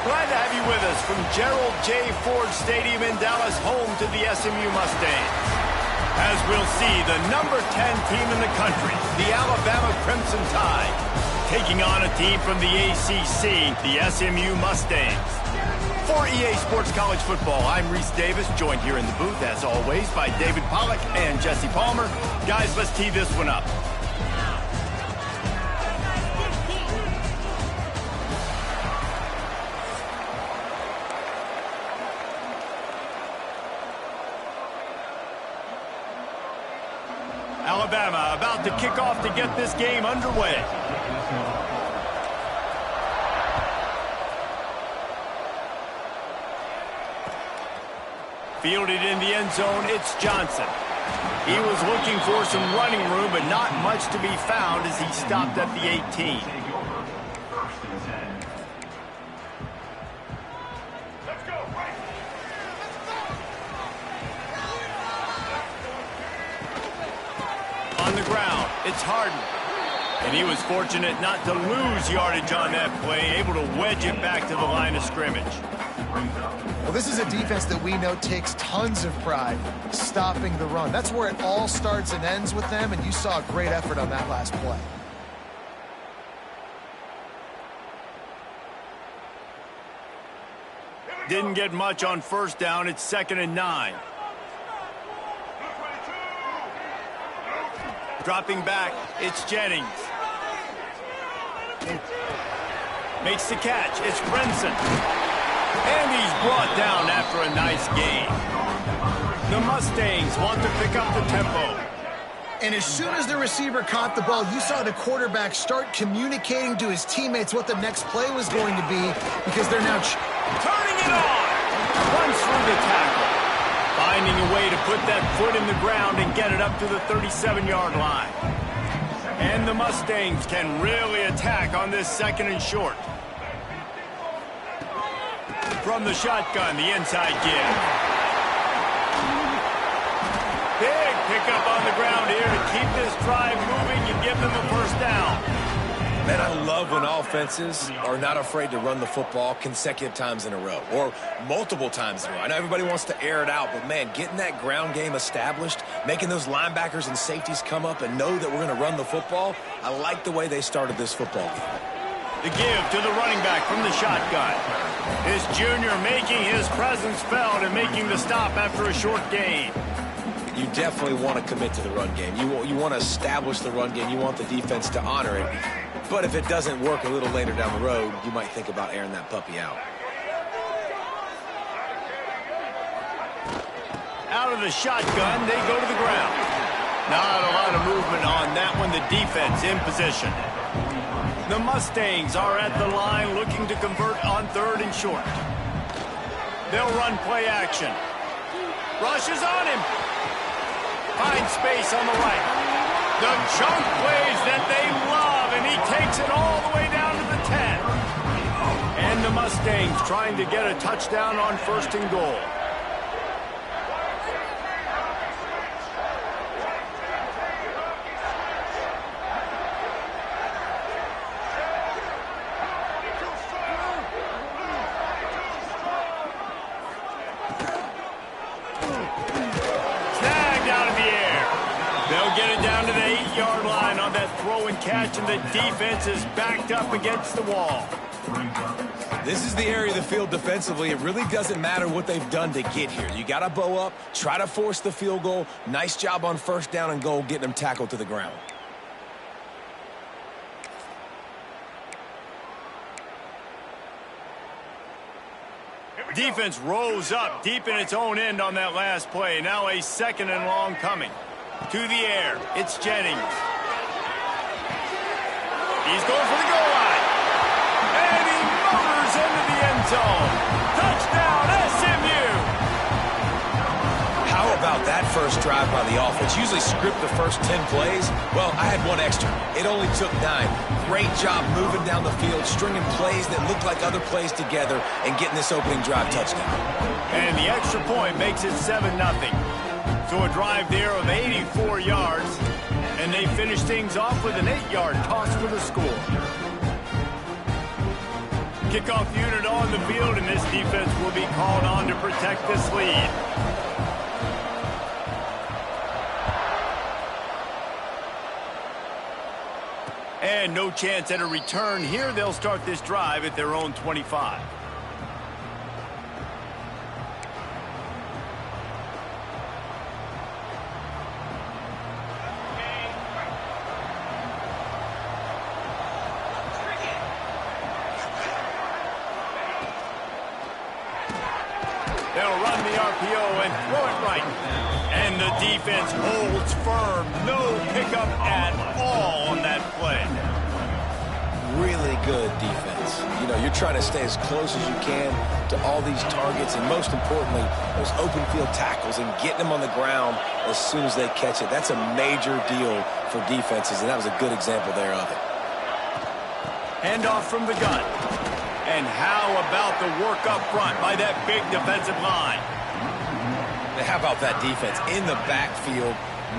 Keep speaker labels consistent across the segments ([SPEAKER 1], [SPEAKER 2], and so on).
[SPEAKER 1] Glad to have you with us from Gerald J. Ford Stadium in Dallas, home to the SMU Mustangs. As we'll see, the number 10 team in the country, the Alabama Crimson Tide, taking on a team from the ACC, the SMU Mustangs. For EA Sports College Football, I'm Reese Davis, joined here in the booth, as always, by David Pollack and Jesse Palmer. Guys, let's tee this one up. Alabama about to kick off to get this game underway. Fielded in the end zone, it's Johnson. He was looking for some running room, but not much to be found as he stopped at the 18. On the ground, it's Harden. And he was fortunate not to lose yardage on that play, able to wedge it back to the line of scrimmage.
[SPEAKER 2] Well, this is a defense that we know takes tons of pride stopping the run. That's where it all starts and ends with them, and you saw a great effort on that last play.
[SPEAKER 1] Didn't get much on first down. It's 2nd and 9. Dropping back, it's Jennings. Makes the catch, it's Brinson. And he's brought down after a nice gain. The Mustangs want to pick up the tempo.
[SPEAKER 2] And as soon as the receiver caught the ball, you saw the quarterback start communicating to his teammates what the next play was going to be, because they're now
[SPEAKER 1] turning it on. Runs through the tackle. Finding a way to put that foot in the ground and get it up to the 37-yard line. And the Mustangs can really attack on this 2nd and short. From the shotgun, the inside give. Big pickup on the ground here to keep this drive moving and give them a first down.
[SPEAKER 3] Man, I love when offenses are not afraid to run the football consecutive times in a row or multiple times in a row. I know everybody wants to air it out, but, man, getting that ground game established, making those linebackers and safeties come up and know that we're going to run the football, I like the way they started this football game.
[SPEAKER 1] The give to the running back from the shotgun. This junior making his presence felt and making the stop after a short gain.
[SPEAKER 3] You definitely want to commit to the run game. You want to establish the run game. You want the defense to honor it. But if it doesn't work a little later down the road, you might think about airing that puppy out.
[SPEAKER 1] Out of the shotgun, they go to the ground. Not a lot of movement on that one. The defense in position. The Mustangs are at the line looking to convert on 3rd and short. They'll run play action. Rushes on him. Finds space on the right. The chunk plays that they love, and he takes it all the way down to the 10. And the Mustangs trying to get a touchdown on 1st and goal. They'll get it down to the 8-yard line on that throw and catch, and the defense is backed up against the wall.
[SPEAKER 3] This is the area of the field defensively. It really doesn't matter what they've done to get here. You got to bow up, try to force the field goal. Nice job on 1st down and goal, getting them tackled to the ground.
[SPEAKER 1] Defense rose up deep in its own end on that last play. Now a 2nd and long coming. To the air, it's Jennings. He's going for the goal line. And he motors into the end zone. Touchdown, SMU!
[SPEAKER 3] How about that first drive by the offense? Usually script the first 10 plays. Well, I had one extra. It only took 9. Great job moving down the field, stringing plays that look like other plays together, and getting this opening drive touchdown.
[SPEAKER 1] And the extra point makes it 7-0. So a drive there of 84 yards, and they finish things off with an 8-yard toss for the score. Kickoff unit on the field, and this defense will be called on to protect this lead. And no chance at a return here. They'll start this drive at their own 25. They'll run the RPO and throw it right. And the defense holds firm. No pickup at all on that play.
[SPEAKER 3] Really good defense. You know, you're trying to stay as close as you can to all these targets, and most importantly, those open field tackles and getting them on the ground as soon as they catch it. That's a major deal for defenses, and that was a good example there of it.
[SPEAKER 1] Handoff from the gun. And how about the work up front by that big defensive line?
[SPEAKER 3] How about that defense in the backfield,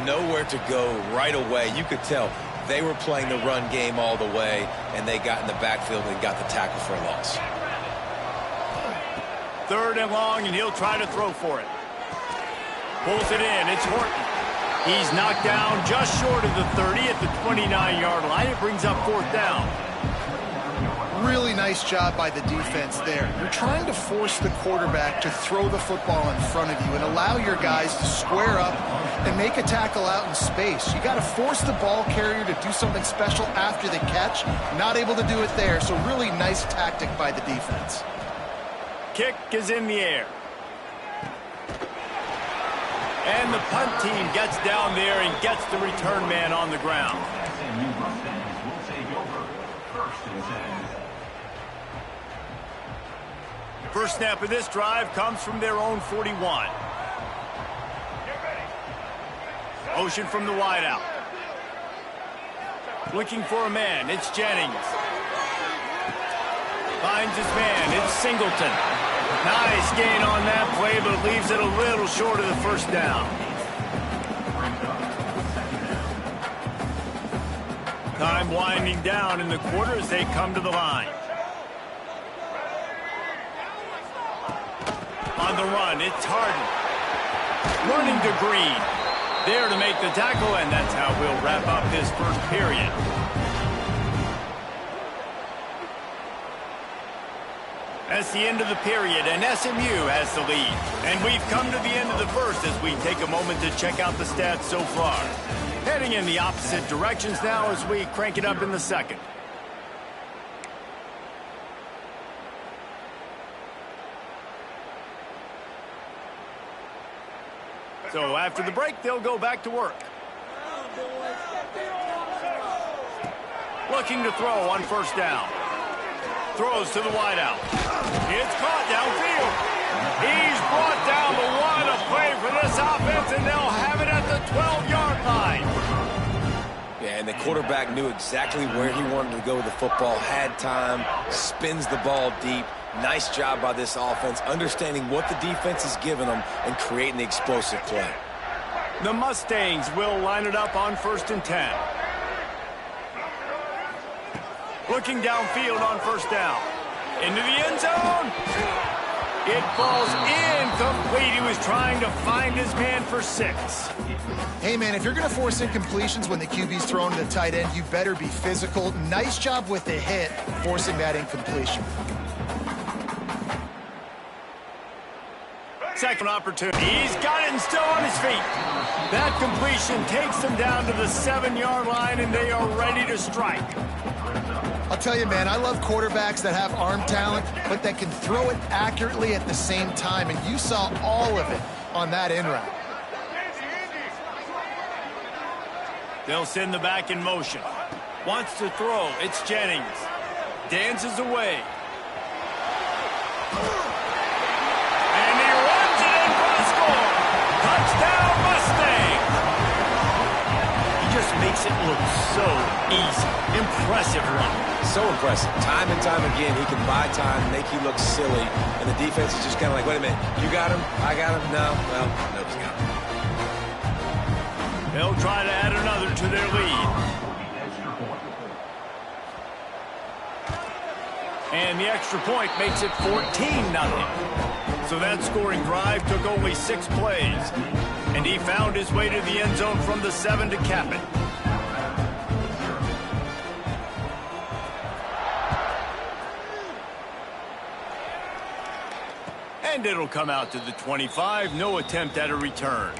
[SPEAKER 3] nowhere to go right away. You could tell they were playing the run game all the way, and they got in the backfield and got the tackle for a loss.
[SPEAKER 1] 3rd and long, and he'll try to throw for it. Pulls it in. It's Horton. He's knocked down just short of the 30 at the 29-yard line. It brings up 4th down.
[SPEAKER 2] Really nice job by the defense there. You're trying to force the quarterback to throw the football in front of you and allow your guys to square up and make a tackle out in space. You got to force the ball carrier to do something special after the catch. Not able to do it there, so really nice tactic by the defense.
[SPEAKER 1] Kick is in the air. And the punt team gets down there and gets the return man on the ground. First snap of this drive comes from their own 41. Motion from the wideout. Looking for a man. It's Jennings. Finds his man. It's Singleton. Nice gain on that play, but leaves it a little short of the first down. Time winding down in the quarter as they come to the line. On the run, it's Harden. Running to Green. There to make the tackle, and that's how we'll wrap up this first period. That's the end of the period, and SMU has the lead. And we've come to the end of the first as we take a moment to check out the stats so far. Heading in the opposite directions now as we crank it up in the second. So after the break, they'll go back to work. Looking to throw on first down. Throws to the wideout. It's caught downfield. He's brought down, but what a play for this offense, and they'll have it at the 12-yard line.
[SPEAKER 3] Yeah, and the quarterback knew exactly where he wanted to go with the football, had time, spins the ball deep. Nice job by this offense, understanding what the defense is giving them and creating the explosive play.
[SPEAKER 1] The Mustangs will line it up on 1st and 10. Looking downfield on first down. Into the end zone. It falls incomplete. He was trying to find his man for 6.
[SPEAKER 2] Hey, man, if you're going to force incompletions when the QB's throwing to the tight end, you better be physical. Nice job with the hit, forcing that incompletion.
[SPEAKER 1] Second opportunity. He's got it and still on his feet. That completion takes them down to the 7-yard line, and they are ready to strike.
[SPEAKER 2] I'll tell you, man, I love quarterbacks that have arm talent, but that can throw it accurately at the same time, and you saw all of it on that in route.
[SPEAKER 1] They'll send the back in motion. Wants to throw. It's Jennings. Dances away. And he runs it in for the score. Touchdown, Mustang. He just makes it look so easy. Impressive run.
[SPEAKER 3] So impressive. Time and time again, he can buy time, make you look silly, and the defense is just kind of like, wait a minute, you got him? I got him? No? Well, nobody's got him.
[SPEAKER 1] They'll try to add another to their lead. And the extra point makes it 14-0. So that scoring drive took only 6 plays. And he found his way to the end zone from the 7 to cap it. And it'll come out to the 25. No attempt at a return.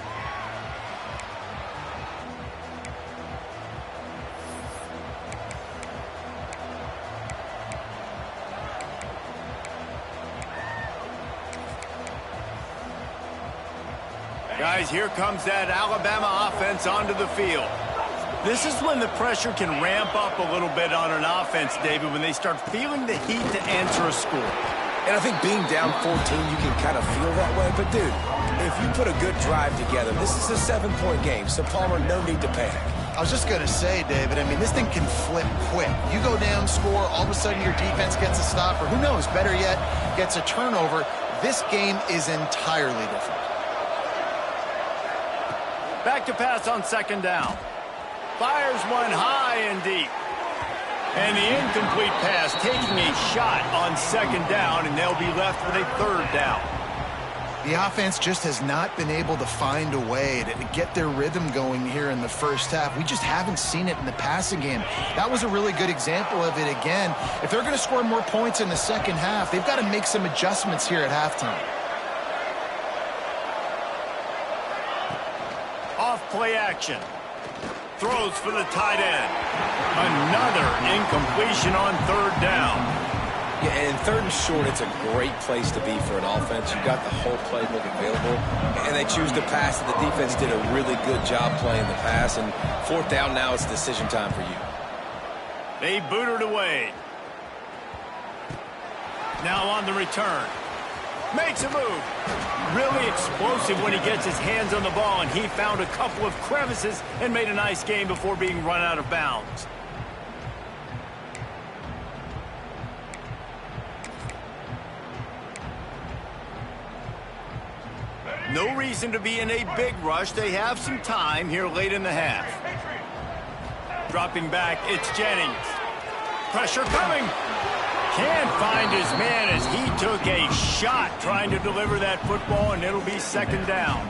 [SPEAKER 1] Guys, here comes that Alabama offense onto the field. This is when the pressure can ramp up a little bit on an offense, David, when they start feeling the heat to answer a score.
[SPEAKER 3] And I think being down 14, you can kind of feel that way. But, dude, if you put a good drive together, this is a 7-point game. So, Palmer, no need to panic.
[SPEAKER 2] I was just going to say, David, I mean, this thing can flip quick. You go down, score, all of a sudden your defense gets a stop, or who knows, better yet, gets a turnover. This game is entirely different.
[SPEAKER 1] Back to pass on 2nd down. Fires one high and deep. And the incomplete pass taking a shot on 2nd down, and they'll be left with a 3rd down.
[SPEAKER 2] The offense just has not been able to find a way to get their rhythm going here in the first half. We just haven't seen it in the passing game. That was a really good example of it again. If they're going to score more points in the second half, they've got to make some adjustments here at halftime.
[SPEAKER 1] Off-play action. Throws for the tight end. Another incompletion on 3rd down.
[SPEAKER 3] Yeah, and 3rd and short, it's a great place to be for an offense. You've got the whole playbook available, and they choose to pass. The defense did a really good job playing the pass, and 4th down now, it's decision time for you.
[SPEAKER 1] They boot it away. Now on the return. Makes a move. Really explosive when he gets his hands on the ball, and he found a couple of crevices and made a nice game before being run out of bounds. No reason to be in a big rush. They have some time here late in the half. Dropping back, it's Jennings. Pressure coming. Can't find his man as he took a shot trying to deliver that football, and it'll be 2nd down.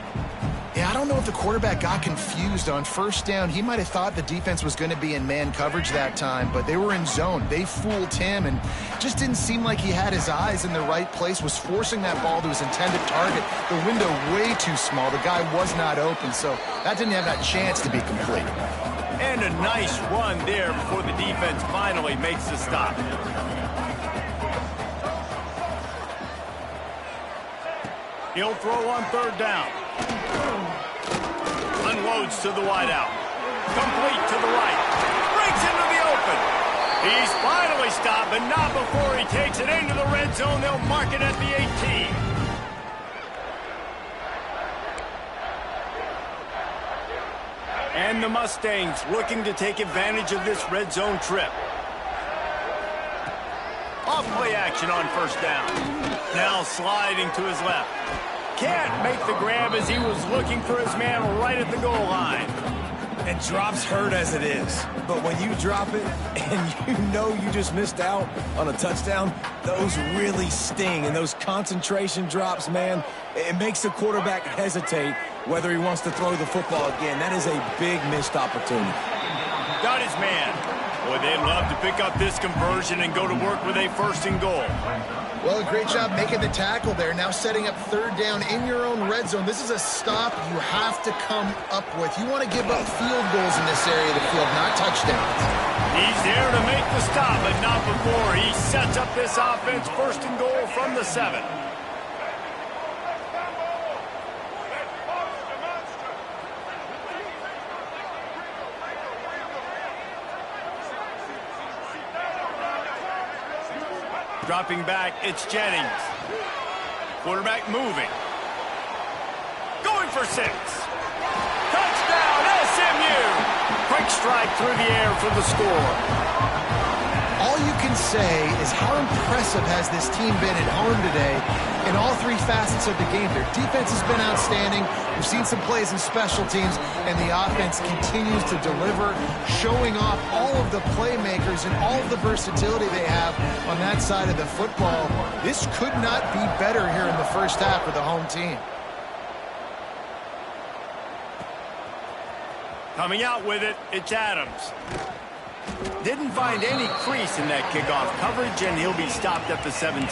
[SPEAKER 2] Yeah, I don't know if the quarterback got confused on 1st down. He might have thought the defense was going to be in man coverage that time, but they were in zone. They fooled him and just didn't seem like he had his eyes in the right place, was forcing that ball to his intended target. The window way too small. The guy was not open, so that didn't have that chance to be complete.
[SPEAKER 1] And a nice run there before the defense finally makes the stop. He'll throw on 3rd down. Unloads to the wideout. Complete to the right. Breaks into the open. He's finally stopped, but not before he takes it into the red zone. They'll mark it at the 18. And the Mustangs looking to take advantage of this red zone trip. Off-play action on 1st down. Now sliding to his left. Can't make the grab as he was looking for his man right at the goal line.
[SPEAKER 3] And drops hurt as it is. But when you drop it and you know you just missed out on a touchdown, those really sting. And those concentration drops, man, it makes the quarterback hesitate whether he wants to throw the football again. That is a big missed opportunity.
[SPEAKER 1] Got his man. Boy, they'd love to pick up this conversion and go to work with a 1st and goal.
[SPEAKER 2] Well, great job making the tackle there. Now setting up 3rd down in your own red zone. This is a stop you have to come up with. You want to give up field goals in this area of the field, not touchdowns.
[SPEAKER 1] He's there to make the stop, but not before. He sets up this offense 1st and goal from the 7. Dropping back, it's Jennings. Quarterback moving. Going for 6. Touchdown, SMU! Quick strike through the air for the score.
[SPEAKER 2] All you can say say is how impressive has this team been at home today in all three facets of the game. Their defense has been outstanding. We've seen some plays in special teams, and the offense continues to deliver, showing off all of the playmakers and all of the versatility they have on that side of the football. This could not be better here in the first half of the home team.
[SPEAKER 1] Coming out with it, it's Adams. Didn't find any crease in that kickoff coverage, and he'll be stopped at the 17.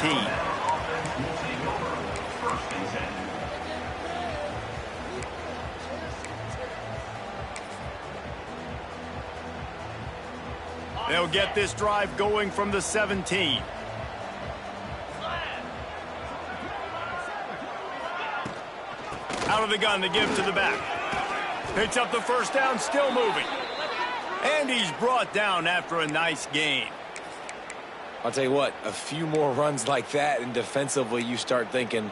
[SPEAKER 1] They'll get this drive going from the 17. Out of the gun to give to the back. Picks up the first down, still moving. And he's brought down after a nice gain.
[SPEAKER 3] I'll tell you what, a few more runs like that, and defensively you start thinking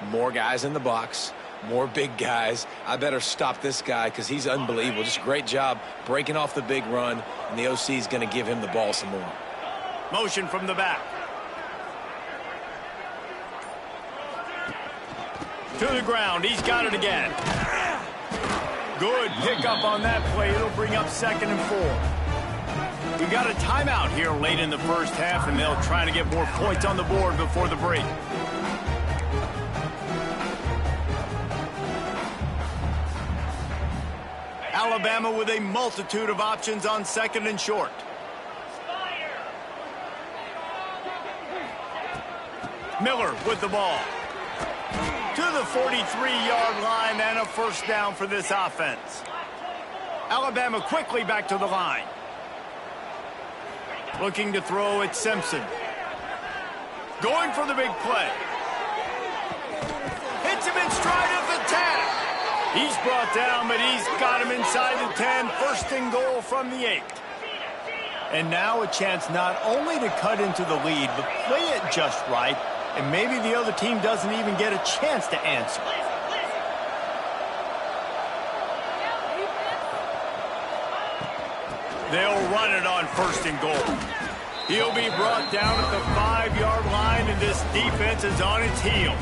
[SPEAKER 3] more guys in the box, more big guys. I better stop this guy because he's unbelievable. Just a great job breaking off the big run, and the OC is going to give him the ball some more.
[SPEAKER 1] Motion from the back. To the ground. He's got it again. Good pickup on that play. It'll bring up 2nd and 4. We've got a timeout here late in the first half, and they'll try to get more points on the board before the break. Alabama with a multitude of options on 2nd and short. Miller with the ball. To the 43-yard line and a first down for this offense. Alabama quickly back to the line. Looking to throw at Simpson. Going for the big play. Hits him in stride at the 10. He's brought down, but he's got him inside the 10. 1st and goal from the 8. And now a chance not only to cut into the lead, but play it just right. And maybe the other team doesn't even get a chance to answer. They'll run it on 1st and goal. He'll be brought down at the 5-yard line, and this defense is on its heels.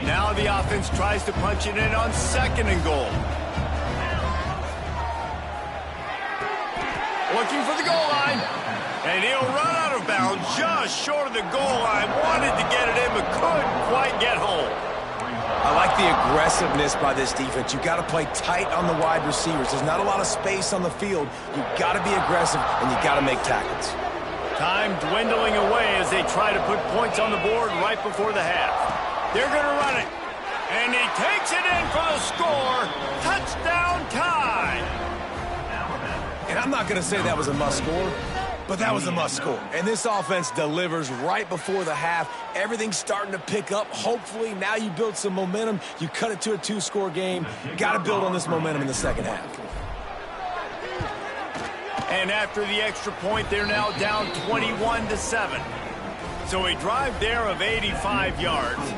[SPEAKER 1] Now the offense tries to punch it in on 2nd and goal. Looking for the goal line. And he'll run out of bounds just short of the goal line. Wanted to get it in, but couldn't quite get home.
[SPEAKER 3] I like the aggressiveness by this defense. You got to play tight on the wide receivers. There's not a lot of space on the field. You got to be aggressive, and you got to make tackles.
[SPEAKER 1] Time dwindling away as they try to put points on the board right before the half. They're going to run it. And he takes it in for the score. Touchdown tie.
[SPEAKER 3] And I'm not going to say that was a must score, but that was a must score. And this offense delivers right before the half. Everything's starting to pick up. Hopefully, now you build some momentum. You cut it to a 2-score game. Got to build on this momentum in the second half.
[SPEAKER 1] And after the extra point, they're now down 21-7. So a drive there of 85 yards.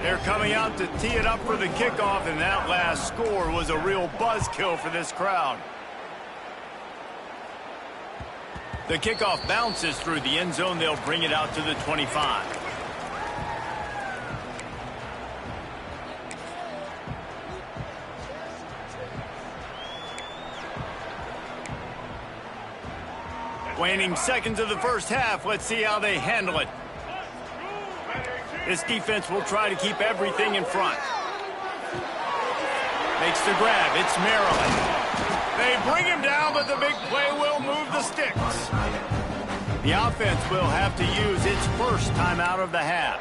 [SPEAKER 1] They're coming out to tee it up for the kickoff, and that last score was a real buzzkill for this crowd. The kickoff bounces through the end zone. They'll bring it out to the 25. Waning seconds of the first half. Let's see how they handle it. This defense will try to keep everything in front. Makes the grab. It's Maryland. They bring him down, but the big play will move the sticks. The offense will have to use its first timeout of the half.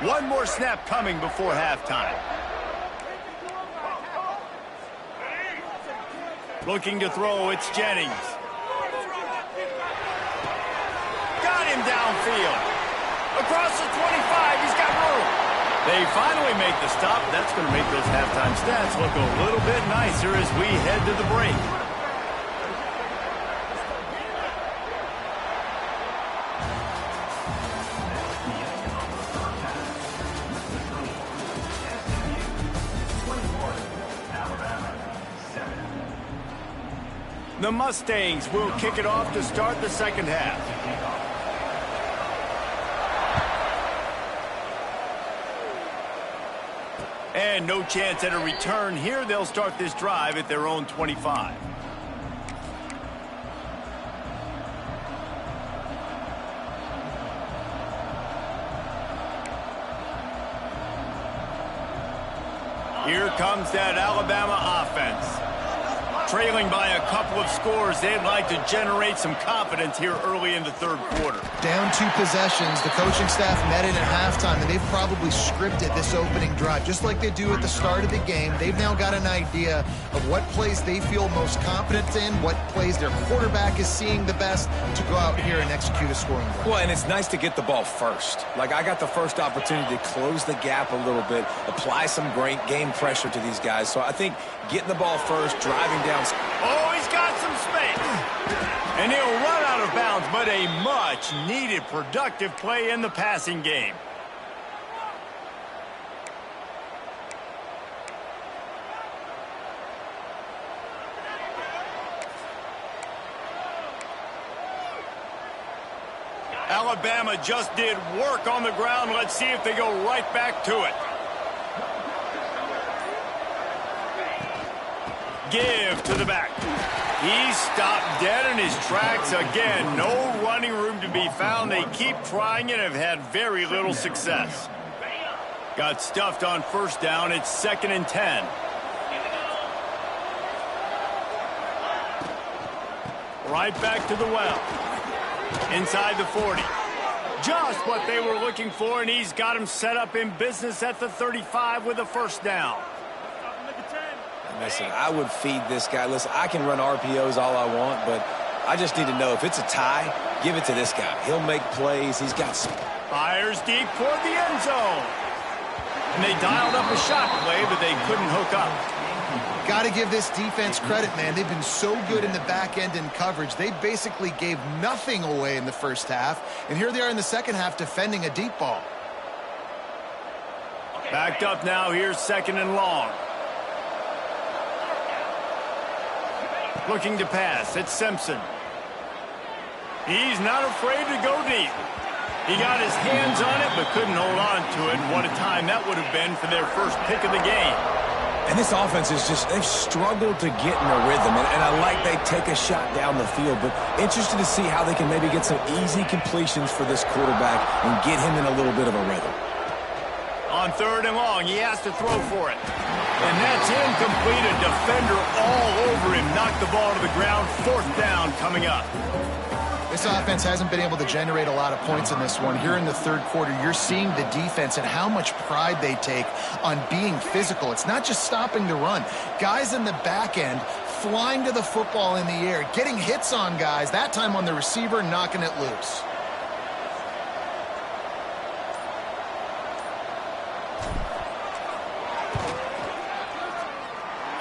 [SPEAKER 1] One more snap coming before halftime. Looking to throw, it's Jennings. Got him downfield. Across the 25, he's got room. They finally make the stop. That's going to make those halftime stats look a little bit nicer as we head to the break. The Mustangs will kick it off to start the second half. And no chance at a return here. They'll start this drive at their own 25. Here comes that Alabama offense. Trailing by a couple of scores, they'd like to generate some confidence here early in the third quarter.
[SPEAKER 2] Down 2 possessions, the coaching staff met in at halftime, and they've probably scripted this opening drive. Just like they do at the start of the game, they've now got an idea of what plays they feel most confident in, what plays their quarterback is seeing the best to go out here and execute a scoring drive.
[SPEAKER 3] Well, and it's nice to get the ball first. Like, I got the first opportunity to close the gap a little bit, apply some great game pressure to these guys. So I think getting the ball first, driving down.
[SPEAKER 1] Oh, he's got some space. And he'll run out of bounds, but a much-needed productive play in the passing game. Alabama just did work on the ground. Let's see if they go right back to it. Give to the back. He's stopped dead in his tracks again. No running room to be found. They keep trying and have had very little success. Got stuffed on first down. It's 2nd and 10. Right back to the well. Inside the 40. Just what they were looking for, and he's got him set up in business at the 35 with a first down.
[SPEAKER 3] Listen, I would feed this guy. Listen, I can run RPOs all I want, but I just need to know if it's a tie, give it to this guy. He'll make plays. He's got some.
[SPEAKER 1] Fires deep toward the end zone. And they dialed up a shot play, but they couldn't hook up.
[SPEAKER 2] Got to give this defense credit, man. They've been so good in the back end in coverage. They basically gave nothing away in the first half, and here they are in the second half defending a deep ball.
[SPEAKER 1] Backed up now. Here's 2nd and long. Looking to pass. It's Simpson. He's not afraid to go deep. He got his hands on it, but couldn't hold on to it. What a time that would have been for their first pick of the game.
[SPEAKER 3] And this offense is just, they've struggled to get in a rhythm. And I like they take a shot down the field, but interested to see how they can maybe get some easy completions for this quarterback and get him in a little bit of a rhythm.
[SPEAKER 1] On 3rd and long, he has to throw for it. And that's incomplete. A defender all over him. Knocked the ball to the ground. 4th down coming up.
[SPEAKER 2] This offense hasn't been able to generate a lot of points in this one. Here in the third quarter, you're seeing the defense and how much pride they take on being physical. It's not just stopping the run. Guys in the back end flying to the football in the air, getting hits on guys, that time on the receiver, knocking it loose.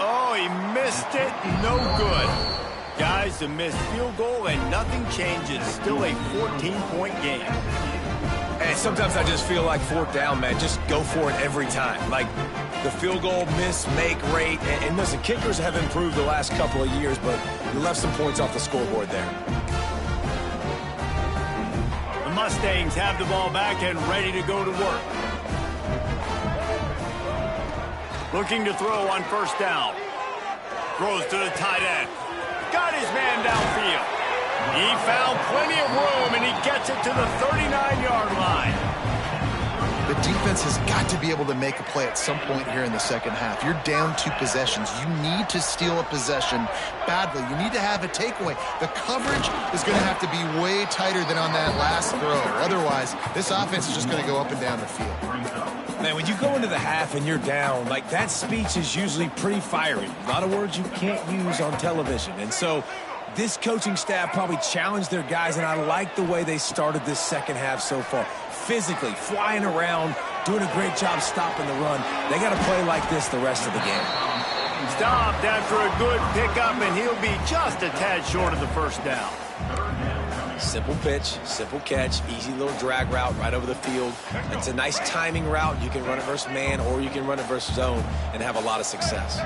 [SPEAKER 1] Oh, he missed it. No good. Guys, a missed field goal and nothing changes. Still a 14-point game.
[SPEAKER 3] And sometimes I just feel like 4th down, man. Just go for it every time. Like the field goal miss, make rate. And listen, kickers have improved the last couple of years, but you left some points off the scoreboard there.
[SPEAKER 1] The Mustangs have the ball back and ready to go to work. Looking to throw on 1st down. Throws to the tight end. Got his man downfield. He found plenty of room, and he gets it to the 39-yard line.
[SPEAKER 2] The defense has got to be able to make a play at some point here in the second half. You're down 2 possessions. You need to steal a possession badly. You need to have a takeaway. The coverage is going to have to be way tighter than on that last throw. Otherwise, this offense is just going to go up and down the field.
[SPEAKER 3] Man, when you go into the half and you're down, like that speech is usually pretty fiery. A lot of words you can't use on television. And so this coaching staff probably challenged their guys, and I like the way they started this second half so far. Physically, flying around, doing a great job stopping the run. They got to play like this the rest of the game.
[SPEAKER 1] Stopped after a good pickup, and he'll be just a tad short of the 1st down.
[SPEAKER 3] Simple pitch, simple catch, easy little drag route right over the field. It's a nice timing route. You can run it versus man, or you can run it versus zone and have a lot of success.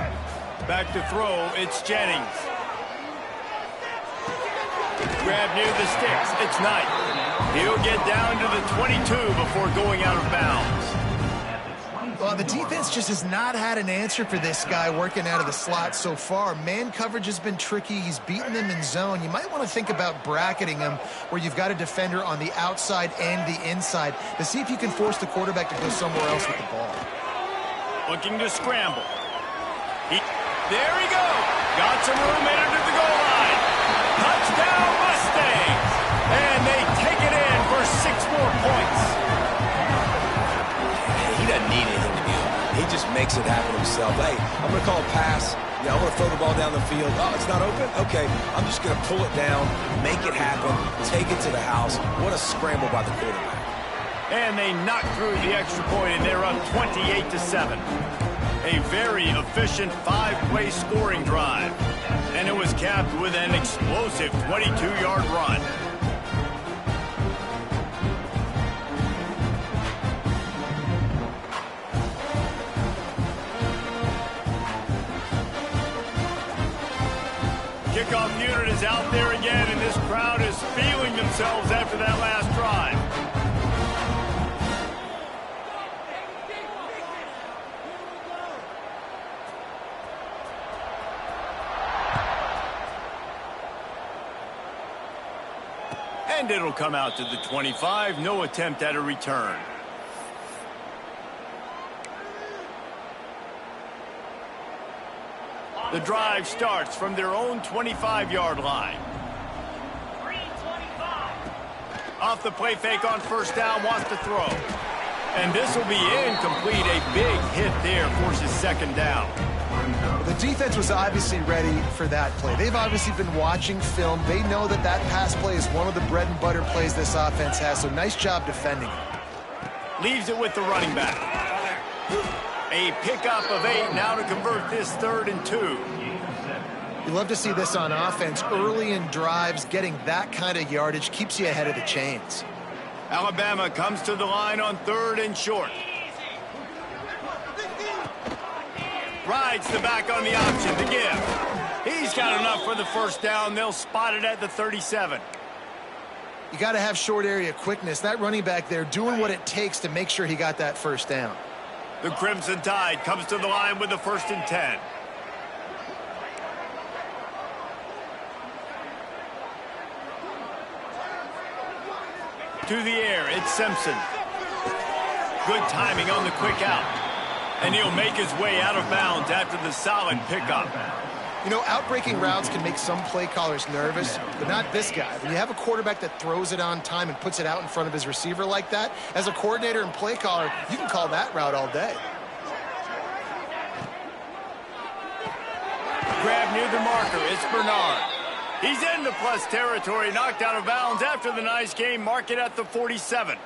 [SPEAKER 1] Back to throw, it's Jennings. grab near the sticks. It's Knight. He'll get down to the 22 before going out of bounds.
[SPEAKER 2] Well, the defense just has not had an answer for this guy working out of the slot so far. Man coverage has been tricky. He's beaten them in zone. You might want to think about bracketing him where you've got a defender on the outside and the inside to see if you can force the quarterback to go somewhere else with the ball.
[SPEAKER 1] Looking to scramble. There he goes. Got some room in under the goal line. Touchdown Mustangs. And they take it in for 6 more points.
[SPEAKER 3] He doesn't need anything to do. He just makes it happen himself. Hey, I'm going to call a pass. Yeah, I'm going to throw the ball down the field. Oh, it's not open? Okay, I'm just going to pull it down, make it happen, take it to the house. What a scramble by the quarterback.
[SPEAKER 1] And they knock through the extra point, and they're up 28-7. A very efficient 5-play scoring drive. And it was capped with an explosive 22-yard run. Kickoff unit is out there again, and this crowd is feeling themselves after that last drive. And it'll come out to the 25. No attempt at a return. The drive starts from their own 25-yard line. Off the play fake on first down, wants to throw. And this will be incomplete. A big hit there forces second down.
[SPEAKER 2] The defense was obviously ready for that play. They've obviously been watching film. They know that that pass play is one of the bread and butter plays this offense has, so nice job defending it.
[SPEAKER 1] Leaves it with the running back. A pickup of 8 now to convert this 3rd and 2.
[SPEAKER 2] You love to see this on offense. Early in drives, getting that kind of yardage keeps you ahead of the chains.
[SPEAKER 1] Alabama comes to the line on 3rd and short. Rides the back on the option to give. He's got enough for the first down. They'll spot it at the 37.
[SPEAKER 2] You got to have short area quickness. That running back there doing what it takes to make sure he got that first down.
[SPEAKER 1] The Crimson Tide comes to the line with the 1st and 10. To the air, it's Simpson. Good timing on the quick out. And he'll make his way out of bounds after the solid pickup.
[SPEAKER 2] You know, out-breaking routes can make some play callers nervous, but not this guy. When you have a quarterback that throws it on time and puts it out in front of his receiver like that, as a coordinator and play caller, you can call that route all day.
[SPEAKER 1] Grab near the marker, it's Bernard. He's into plus territory, knocked out of bounds after the nice game. Mark it at the 47.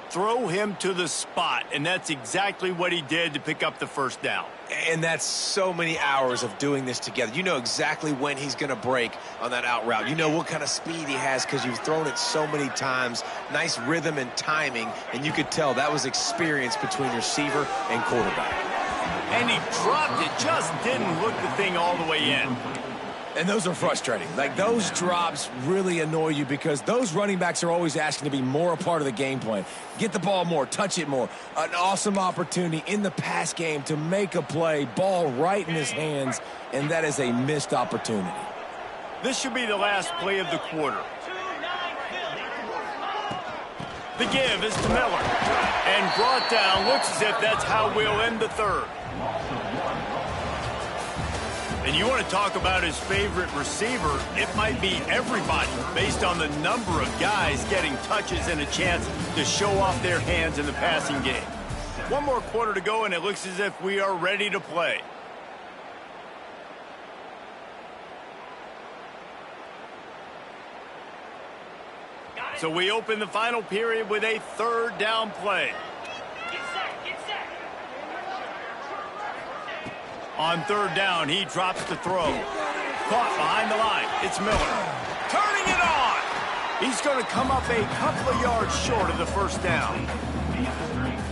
[SPEAKER 1] Throw him to the spot, and that's exactly what he did to pick up the first down.
[SPEAKER 3] And that's so many hours of doing this together. You know exactly when he's going to break on that out route. You know what kind of speed he has because you've thrown it so many times. Nice rhythm and timing, and you could tell that was experience between receiver and quarterback.
[SPEAKER 1] And he dropped it, just didn't look the thing all the way in.
[SPEAKER 3] And those are frustrating. Like, those drops really annoy you because those running backs are always asking to be more a part of the game plan. Get the ball more, touch it more. An awesome opportunity in the pass game to make a play, ball right in his hands, and that is a missed opportunity.
[SPEAKER 1] This should be the last play of the quarter. The give is to Miller. And brought down, looks as if that's how we'll end the 3rd. And you want to talk about his favorite receiver, it might be everybody based on the number of guys getting touches and a chance to show off their hands in the passing game. 1 more quarter to go, and it looks as if we are ready to play. So we open the final period with a 3rd down play. On 3rd down, he drops the throw. Caught behind the line. It's Miller. Turning it on. He's going to come up a couple of yards short of the first down.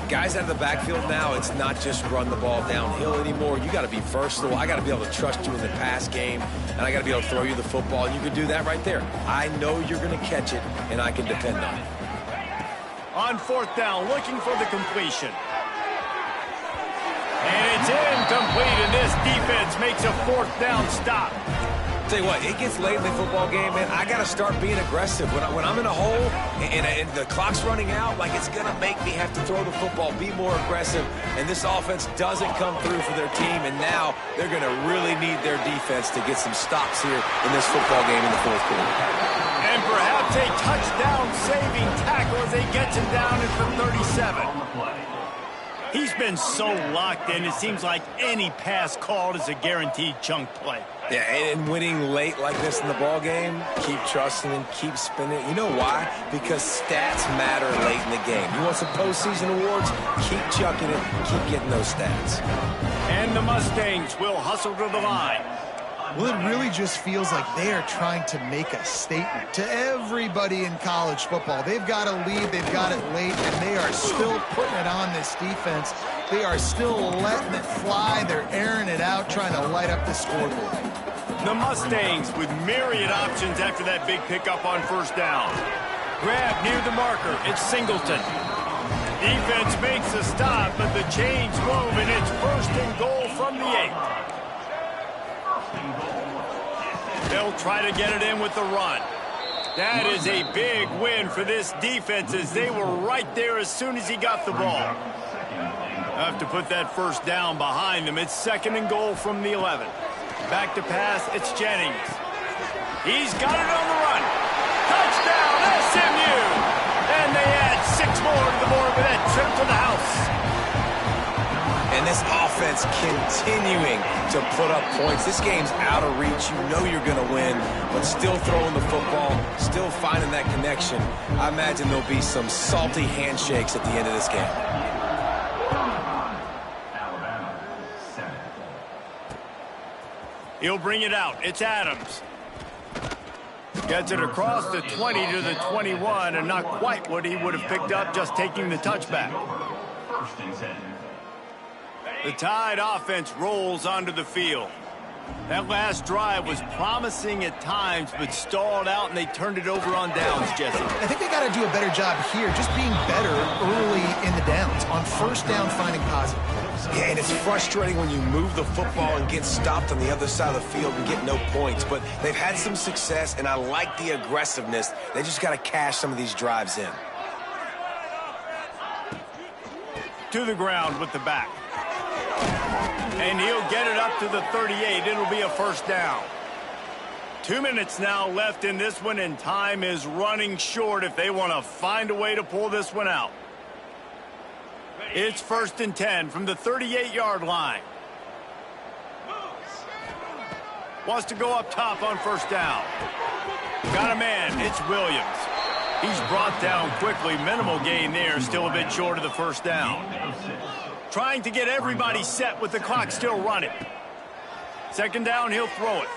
[SPEAKER 3] Guys out of the backfield now, it's not just run the ball downhill anymore. You got to be versatile. I got to be able to trust you in the pass game, and I got to be able to throw you the football, and you can do that right there. I know you're going to catch it, and I can depend on it.
[SPEAKER 1] On fourth down, looking for the completion. And it's incomplete, and this defense makes a fourth down stop.
[SPEAKER 3] Tell you what, it gets late in the football game, man. I got to start being aggressive. When I'm in a hole and the clock's running out, like, it's going to make me have to throw the football, be more aggressive. And this offense doesn't come through for their team, and now they're going to really need their defense to get some stops here in this football game in the fourth quarter.
[SPEAKER 1] And perhaps a touchdown-saving tackle as they get him down at the 37. He's been so locked in, it seems like any pass called is a guaranteed chunk play.
[SPEAKER 3] Yeah, and winning late like this in the ball game, keep trusting and keep spinning. You know why? Because stats matter late in the game. You want some postseason awards? Keep chucking it, keep getting those stats.
[SPEAKER 1] And the Mustangs will hustle to the line.
[SPEAKER 2] Well, it really just feels like they are trying to make a statement to everybody in college football. They've got a lead, they've got it late, and they are still putting it on this defense. They are still letting it fly. They're airing it out, trying to light up the scoreboard.
[SPEAKER 1] The Mustangs with myriad options after that big pickup on first down. Grab near the marker. It's Singleton. Defense makes a stop, but the chains move, and it's first and goal from the 8. They'll try to get it in with the run. That is a big win for this defense as they were right there as soon as he got the ball. Have to put that first down behind them. It's second and goal from the 11. Back to pass, it's Jennings. He's got it on the run. Touchdown, SMU! And they add 6 more to the board with that trip to the house.
[SPEAKER 3] And this offense continuing to put up points. This game's out of reach. You know you're going to win, but still throwing the football, still finding that connection. I imagine there'll be some salty handshakes at the end of this game.
[SPEAKER 1] He'll bring it out. It's Adams. Gets it across the 20 to the 21, and not quite what he would have picked up just taking the touchback. The Tide offense rolls onto the field. That last drive was promising at times, but stalled out, and they turned it over on downs, Jesse.
[SPEAKER 2] I think they got to do a better job here, just being better early in the downs. On first down, finding positive plays.
[SPEAKER 3] Yeah, and it's frustrating when you move the football and get stopped on the other side of the field and get no points. But they've had some success, and I like the aggressiveness. They just got to cash some of these drives in.
[SPEAKER 1] To the ground with the back. And he'll get it up to the 38. It'll be a first down. 2 minutes now left in this one, and time is running short if they want to find a way to pull this one out. It's first and 10 from the 38-yard line. Wants to go up top on first down. Got a man. It's Williams. He's brought down quickly. Minimal gain there. Still a bit short of the first down. Trying to get everybody set with the clock still running. Second down, he'll throw it.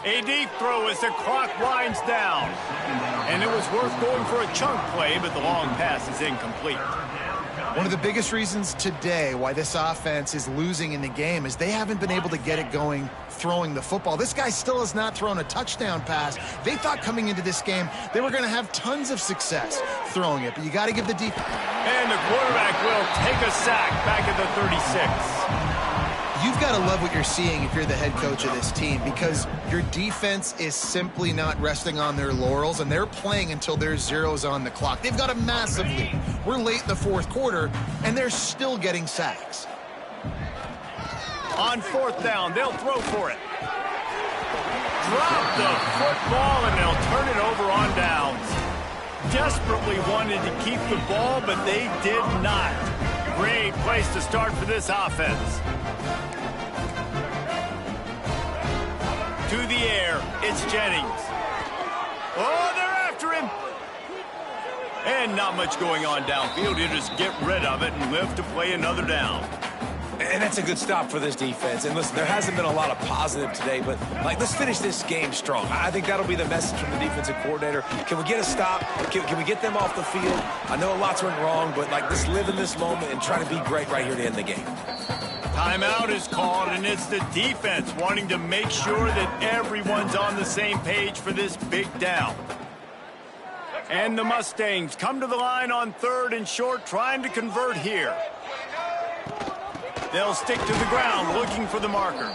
[SPEAKER 1] A deep throw as the clock winds down. And it was worth going for a chunk play, but the long pass is incomplete.
[SPEAKER 2] One of the biggest reasons today why this offense is losing in the game is they haven't been able to get it going throwing the football. This guy still has not thrown a touchdown pass. They thought coming into this game they were going to have tons of success throwing it, but you got to give the defense.
[SPEAKER 1] And the quarterback will take a sack back at the 36.
[SPEAKER 2] You've got to love what you're seeing if you're the head coach of this team, because your defense is simply not resting on their laurels, and they're playing until there's zeros on the clock. They've got a massive lead. We're late in the fourth quarter, and they're still getting sacks.
[SPEAKER 1] On fourth down, they'll throw for it. Drop the football, and they'll turn it over on downs. Desperately wanted to keep the ball, but they did not. Great place to start for this offense. To the air, it's Jennings. Oh, they're after him. And not much going on downfield. He'll just get rid of it and live to play another down.
[SPEAKER 3] And that's a good stop for this defense. And listen, there hasn't been a lot of positive today, but, like, let's finish this game strong. I think that'll be the message from the defensive coordinator. Can we get a stop? Can we get them off the field? I know a lot's went wrong, but, like, let's live in this moment and try to be great right here to end the game.
[SPEAKER 1] Timeout is called, and it's the defense wanting to make sure that everyone's on the same page for this big down. And the Mustangs come to the line on 3rd and short, trying to convert here. They'll stick to the ground looking for the marker.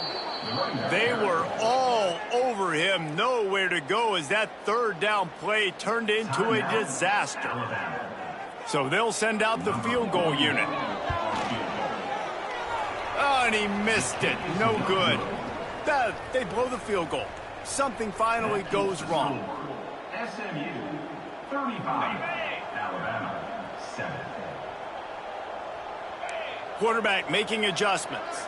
[SPEAKER 1] They were all over him, nowhere to go as that 3rd down play turned into a disaster. So they'll send out the field goal unit. Oh, and he missed it. No good. They blow the field goal. Something finally goes wrong.
[SPEAKER 4] SMU 35, Alabama 7.
[SPEAKER 1] Quarterback making adjustments.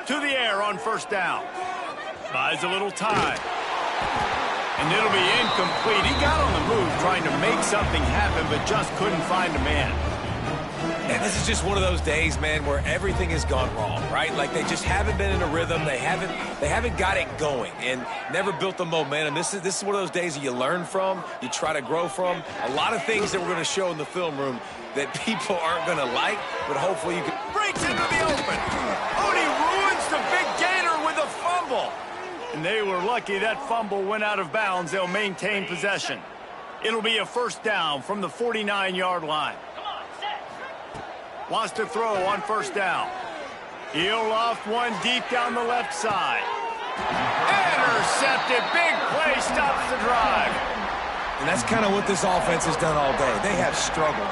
[SPEAKER 1] To the air on 1st down. Buys a little time. And it'll be incomplete. He got on the move trying to make something happen, but just couldn't find a man.
[SPEAKER 3] And this is just one of those days, man, where everything has gone wrong, right? Like, they just haven't been in a rhythm. They haven't got it going and never built the momentum. This is one of those days that you learn from, you try to grow from. A lot of things that we're going to show in the film room that people aren't going to like, but hopefully you can.
[SPEAKER 1] Breaks into the open. Oh, and he ruins the big gainer with a fumble. And they were lucky that fumble went out of bounds. They'll maintain possession. It'll be a 1st down from the 49-yard line. Wants to throw on 1st down. He'll loft one deep down the left side. Intercepted. Big play stops the drive.
[SPEAKER 3] And that's kind of what this offense has done all day. They have struggled.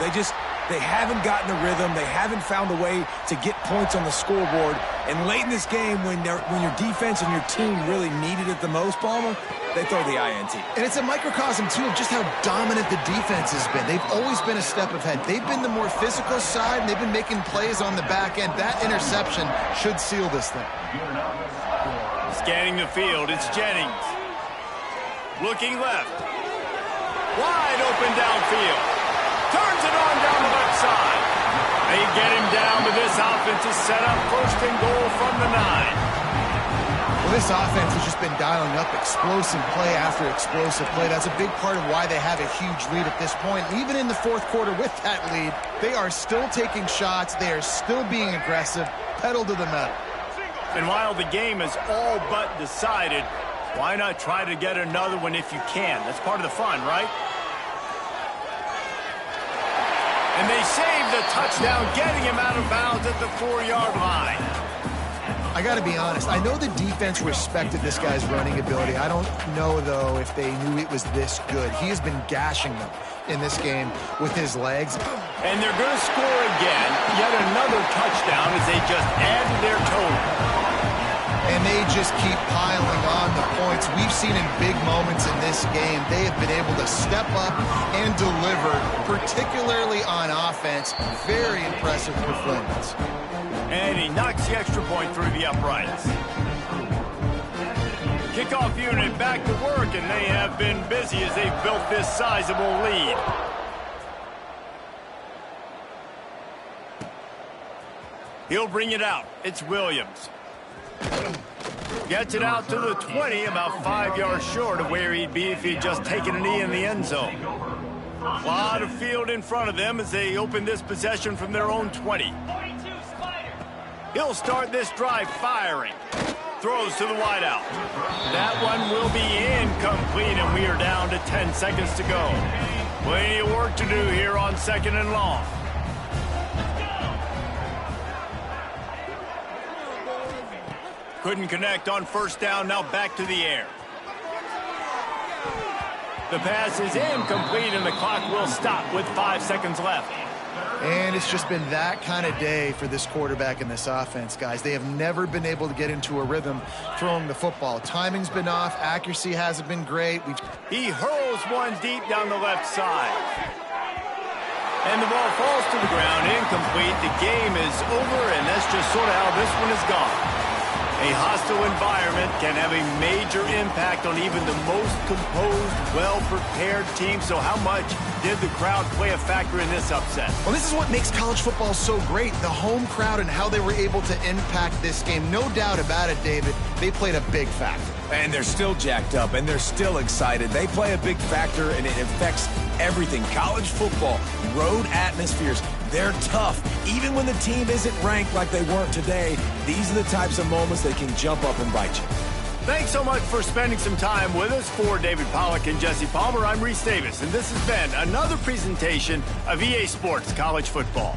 [SPEAKER 3] They haven't gotten a rhythm. They haven't found a way to get points on the scoreboard. And late in this game, when your defense and your team really needed it the most, Palmer, they throw the INT.
[SPEAKER 2] And it's a microcosm, too, of just how dominant the defense has been. They've always been a step ahead. They've been the more physical side, and they've been making plays on the back end. That interception should seal this thing.
[SPEAKER 1] Scanning the field, it's Jennings. Looking left. Wide open downfield. Turns it on down the left side. They get him down, but this offense is set up 1st and goal from the 9.
[SPEAKER 2] Well, this offense has just been dialing up explosive play after explosive play. That's a big part of why they have a huge lead at this point. Even in the 4th quarter with that lead, they are still taking shots. They are still being aggressive, pedal to the metal.
[SPEAKER 1] And while the game is all but decided, why not try to get another one if you can? That's part of the fun, right? And they save the touchdown, getting him out of bounds at the 4-yard line.
[SPEAKER 2] I got to be honest. I know the defense respected this guy's running ability. I don't know, though, if they knew it was this good. He has been gashing them in this game with his legs.
[SPEAKER 1] And they're going to score again. Yet another touchdown as they just add to their total.
[SPEAKER 2] And they just keep piling on the points. We've seen in big moments in this game, they have been able to step up and deliver, particularly on offense. Very impressive performance.
[SPEAKER 1] And he knocks the extra point through the uprights. Kickoff unit back to work, and they have been busy as they've built this sizable lead. He'll bring it out. It's Williams. Gets it out to the 20, about 5 yards short of where he'd be if he'd just taken a knee in the end zone. A lot of field in front of them as they open this possession from their own 20. He'll start this drive firing. Throws to the wideout. That one will be incomplete, and we are down to 10 seconds to go. Plenty of work to do here on 2nd and long. Couldn't connect on 1st down, now back to the air. The pass is incomplete, and the clock will stop with 5 seconds left.
[SPEAKER 2] And it's just been that kind of day for this quarterback and this offense, guys. They have never been able to get into a rhythm throwing the football. Timing's been off. Accuracy hasn't been great.
[SPEAKER 1] He hurls one deep down the left side. And the ball falls to the ground, incomplete. The game is over, and that's just sort of how this one has gone. A hostile environment can have a major impact on even the most composed, well-prepared team. So how much did the crowd play a factor in this upset?
[SPEAKER 2] Well, this is what makes college football so great, the home crowd and how they were able to impact this game. No doubt about it, David. They played a big factor.
[SPEAKER 3] And they're still jacked up, and they're still excited. They play a big factor, and it affects everything. College football, road atmospheres, they're tough. Even when the team isn't ranked like they weren't today, these are the types of moments that can jump up and bite you.
[SPEAKER 1] Thanks so much for spending some time with us. For David Pollack and Jesse Palmer, I'm Reese Davis, and this has been another presentation of EA Sports College Football.